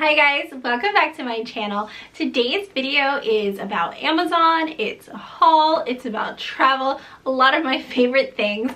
Hi guys, welcome back to my channel. Today's video is about Amazon. It's a haul, it's about travel, a lot of my favorite things.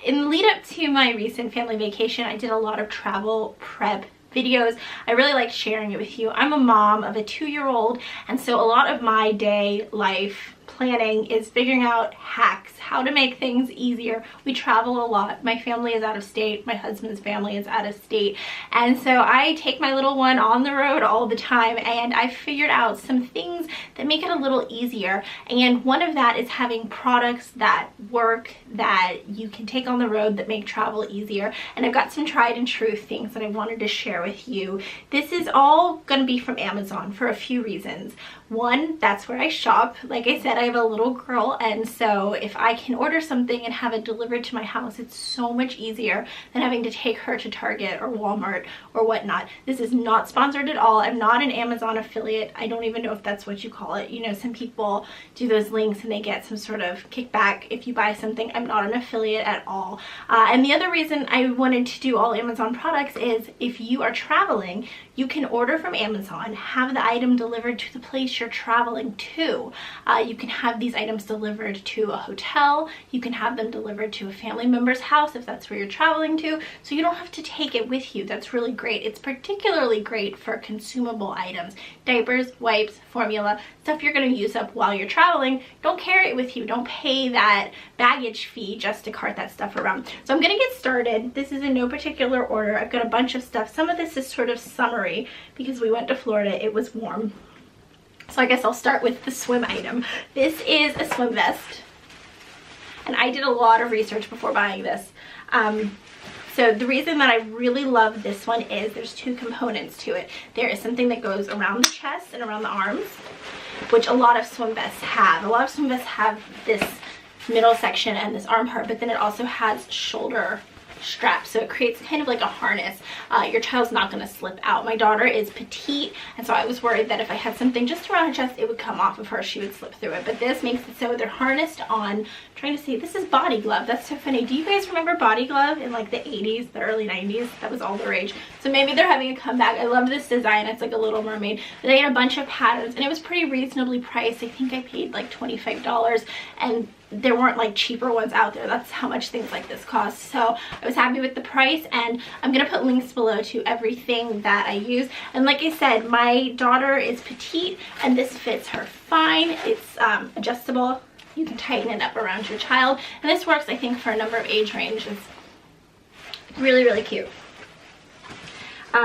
In the lead up to my recent family vacation, I did a lot of travel prep videos. I really like sharing it with you. I'm a mom of a 2-year-old, and so a lot of my day life planning is figuring out hacks, how to make things easier. We travel a lot. My family is out of state, my husband's family is out of state, and so I take my little one on the road all the time, and I figured out some things that make it a little easier. And one of that is having products that work, that you can take on the road, that make travel easier. And I've got some tried and true things that I wanted to share with you. This is all going to be from Amazon for a few reasons. One, that's where I shop. Like I said, I have a little girl, and so if I can order something and have it delivered to my house, it's so much easier than having to take her to Target or Walmart or whatnot. This is not sponsored at all. I'm not an Amazon affiliate. I don't even know if that's what you call it. You know, some people do those links and they get some sort of kickback if you buy something. I'm not an affiliate at all. And the other reason I wanted to do all Amazon products is if you are traveling, you can order from Amazon, have the item delivered to the place you're traveling to. You can have these items delivered to a hotel. You can have them delivered to a family member's house if that's where you're traveling to. So you don't have to take it with you. That's really great. It's particularly great for consumable items. Diapers, wipes, formula, stuff you're going to use up while you're traveling. Don't carry it with you. Don't pay that baggage fee just to cart that stuff around. So I'm going to get started. This is in no particular order. I've got a bunch of stuff. Some of this is sort of summary because we went to Florida. It was warm. So I guess I'll start with the swim item. This is a swim vest, and I did a lot of research before buying this. So the reason that I really love this one is there's two components to it. There is something that goes around the chest and around the arms, which a lot of swim vests have. A lot of swim vests have this middle section and this arm part, but then it also has shoulder strap, so it creates kind of like a harness. Your child's not going to slip out. My daughter is petite, and so I was worried that if I had something just around her chest, it would come off of her. She would slip through it. But this makes it so they're harnessed on. I'm trying to see, this is Body Glove. That's so funny. Do you guys remember Body Glove in like the 80s, the early 90s? That was all the rage. So maybe they're having a comeback. I love this design. It's like a Little Mermaid. But they had a bunch of patterns, and it was pretty reasonably priced. I think I paid like $25, and there weren't like cheaper ones out there. That's how much things like this cost. So I was happy with the price, and I'm gonna put links below to everything that I use. And like I said, my daughter is petite, and this fits her fine. It's adjustable. You can tighten it up around your child, and this works, I think, for a number of age ranges. Really, really cute.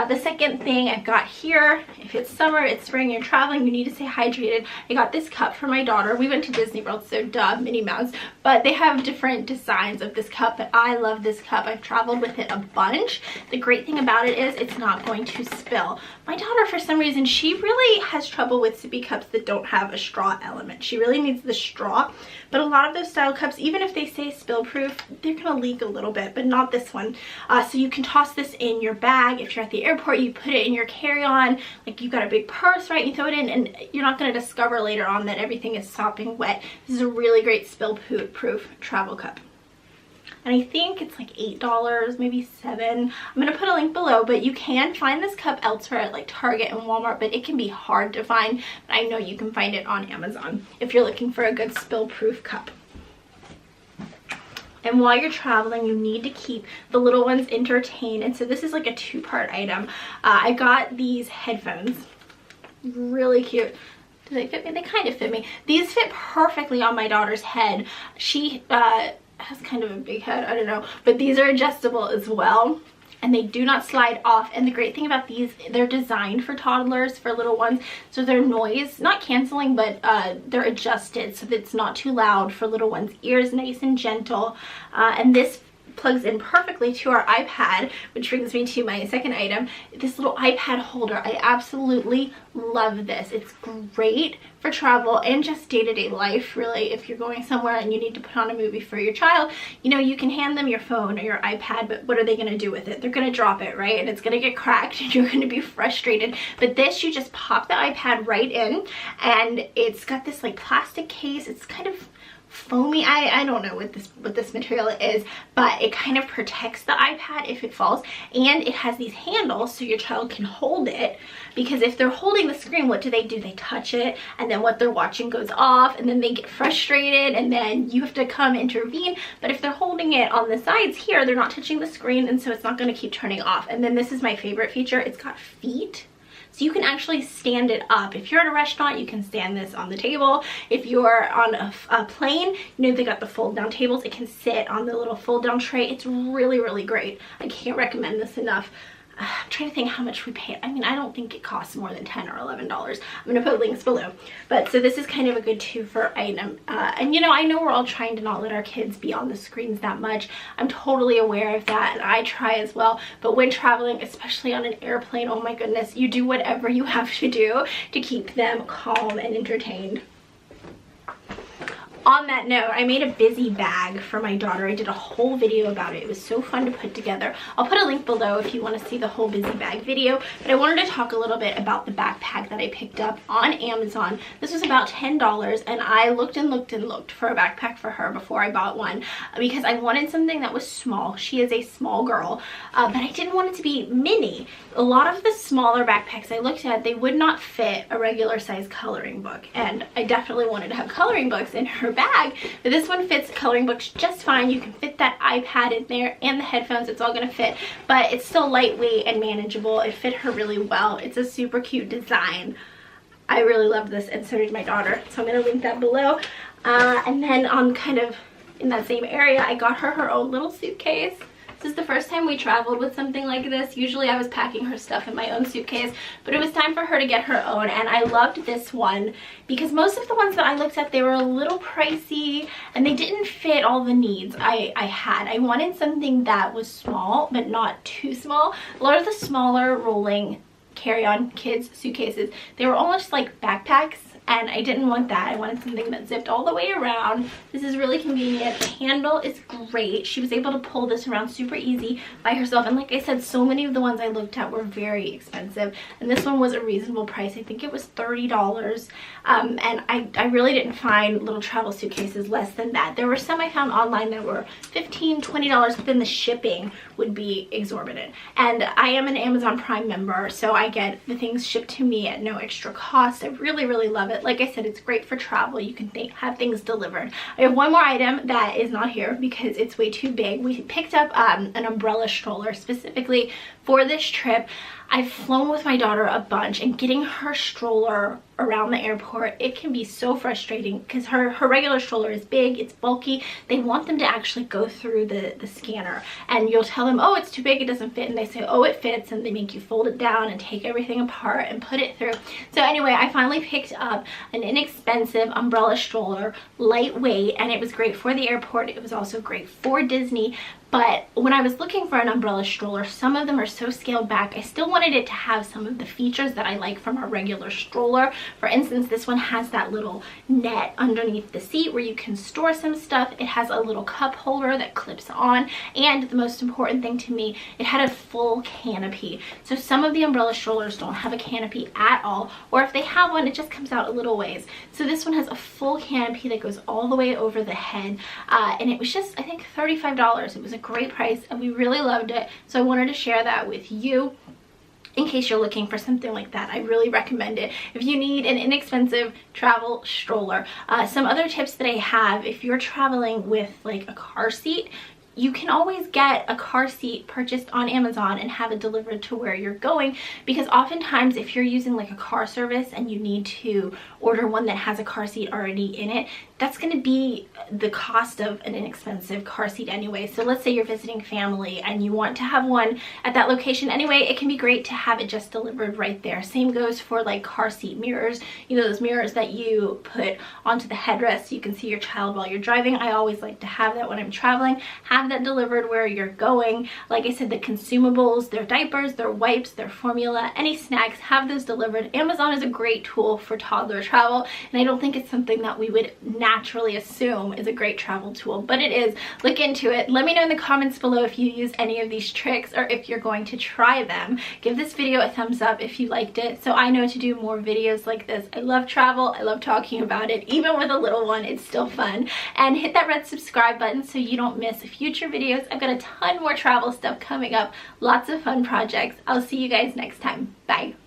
The second thing I've got here, if it's summer, it's spring, you're traveling, you need to stay hydrated. I got this cup for my daughter. We went to Disney World, so duh, Minnie Mouse. But they have different designs of this cup, but I love this cup. I've traveled with it a bunch. The great thing about it is it's not going to spill. My daughter, for some reason, she really has trouble with sippy cups that don't have a straw element. She really needs the straw. But a lot of those style cups, even if they say spill proof, they're gonna leak a little bit, but not this one. So you can toss this in your bag. If you're at the airport, you put it in your carry-on, like you've got a big purse, right? You throw it in, and you're not gonna discover later on that everything is sopping wet. This is a really great spill-proof travel cup. And I think it's like $8, maybe $7. I'm gonna put a link below, but you can find this cup elsewhere at like Target and Walmart, but it can be hard to find. But I know you can find it on Amazon if you're looking for a good spill-proof cup. And while you're traveling, you need to keep the little ones entertained. And so this is like a two-part item. I got these headphones. Really cute. Do they fit me? They kind of fit me. These fit perfectly on my daughter's head. She has kind of a big head, I don't know. But these are adjustable as well, and they do not slide off. And the great thing about these, they're designed for toddlers, for little ones, so they're noise not canceling, but they're adjusted so that it's not too loud for little ones' ears, nice and gentle. And this plugs in perfectly to our iPad, which brings me to my second item, this little iPad holder. I absolutely love this. It's great for travel and just day-to-day life, really. If you're going somewhere and you need to put on a movie for your child, you know, you can hand them your phone or your iPad, but what are they going to do with it? They're going to drop it, right? And it's going to get cracked, and you're going to be frustrated. But this, you just pop the iPad right in, and it's got this like plastic case. It's kind of foamy, I don't know what this material is, but it kind of protects the iPad if it falls, and it has these handles so your child can hold it, because if they're holding the screen, what do? They touch it, and then what they're watching goes off, and then they get frustrated, and then you have to come intervene. But if they're holding it on the sides here, they're not touching the screen, and so it's not going to keep turning off. And then this is my favorite feature, it's got feet. So you can actually stand it up. If you're at a restaurant, you can stand this on the table. If you're on a plane, you know, they got the fold down tables. It can sit on the little fold down tray. It's really, really great. I can't recommend this enough. I'm trying to think how much we paid. I mean, I don't think it costs more than $10 or $11. I'm gonna put links below. But so this is kind of a good two-for item. And you know, I know we're all trying to not let our kids be on the screens that much. I'm totally aware of that, and I try as well. But when traveling, especially on an airplane, oh my goodness, you do whatever you have to do to keep them calm and entertained. On that note, I made a busy bag for my daughter. I did a whole video about it. It was so fun to put together. I'll put a link below if you want to see the whole busy bag video. But I wanted to talk a little bit about the backpack that I picked up on Amazon. This was about $10, and I looked and looked and looked for a backpack for her before I bought one, because I wanted something that was small. She is a small girl, but I didn't want it to be mini. A lot of the smaller backpacks I looked at, they would not fit a regular size coloring book, and I definitely wanted to have coloring books in her bag, but this one fits coloring books just fine. You can fit that iPad in there and the headphones. It's all gonna fit, but it's still lightweight and manageable. It fit her really well. It's a super cute design. I really love this, and so did my daughter, so I'm gonna link that below. And then on kind of in that same area, I got her her own little suitcase. This is the first time we traveled with something like this. Usually I was packing her stuff in my own suitcase, but it was time for her to get her own, and I loved this one because most of the ones that I looked at, they were a little pricey and they didn't fit all the needs I had. I wanted something that was small but not too small. A lot of the smaller rolling carry-on kids suitcases, they were almost like backpacks, and I didn't want that. I wanted something that zipped all the way around. This is really convenient. The handle is great. She was able to pull this around super easy by herself, and like I said, so many of the ones I looked at were very expensive, and this one was a reasonable price. I think it was $30, and I really didn't find little travel suitcases less than that. There were some I found online that were $15, $20, but then the shipping would be exorbitant. And I am an Amazon Prime member, so I get the things shipped to me at no extra cost. I really, really love it. Like I said, it's great for travel. You can have things delivered. I have one more item that is not here because it's way too big. We picked up an umbrella stroller specifically for this trip. I've flown with my daughter a bunch, and getting her stroller around the airport, it can be so frustrating because her regular stroller is big, it's bulky. They want them to actually go through the scanner, and you'll tell them, oh, it's too big, it doesn't fit, and they say, oh, it fits, and they make you fold it down and take everything apart and put it through. So anyway, I finally picked up an inexpensive umbrella stroller, lightweight, and it was great for the airport. It was also great for Disney. But when I was looking for an umbrella stroller, some of them are so scaled back. I still wanted it to have some of the features that I like from a regular stroller. For instance, this one has that little net underneath the seat where you can store some stuff. It has a little cup holder that clips on, and the most important thing to me, it had a full canopy. So some of the umbrella strollers don't have a canopy at all, or if they have one, it just comes out a little ways. So this one has a full canopy that goes all the way over the head, and it was just, I think, $35. It was a great price, and we really loved it, so I wanted to share that with you in case you're looking for something like that. I really recommend it if you need an inexpensive travel stroller. Some other tips that I have, if you're traveling with like a car seat, you can always get a car seat purchased on Amazon and have it delivered to where you're going, because oftentimes if you're using like a car service and you need to order one that has a car seat already in it, that's going to be the cost of an inexpensive car seat anyway. So let's say you're visiting family and you want to have one at that location anyway, it can be great to have it just delivered right there. Same goes for like car seat mirrors, you know, those mirrors that you put onto the headrest so you can see your child while you're driving. I always like to have that when I'm traveling. Have that delivered where you're going. Like I said, the consumables, their diapers, their wipes, their formula, any snacks, have those delivered. Amazon is a great tool for toddler travel, and I don't think it's something that we would naturally assume is a great travel tool, but it is. Look into it. Let me know in the comments below if you use any of these tricks or if you're going to try them. Give this video a thumbs up if you liked it so I know to do more videos like this. I love travel. I love talking about it. Even with a little one, it's still fun. And hit that red subscribe button so you don't miss future videos. I've got a ton more travel stuff coming up. Lots of fun projects. I'll see you guys next time. Bye.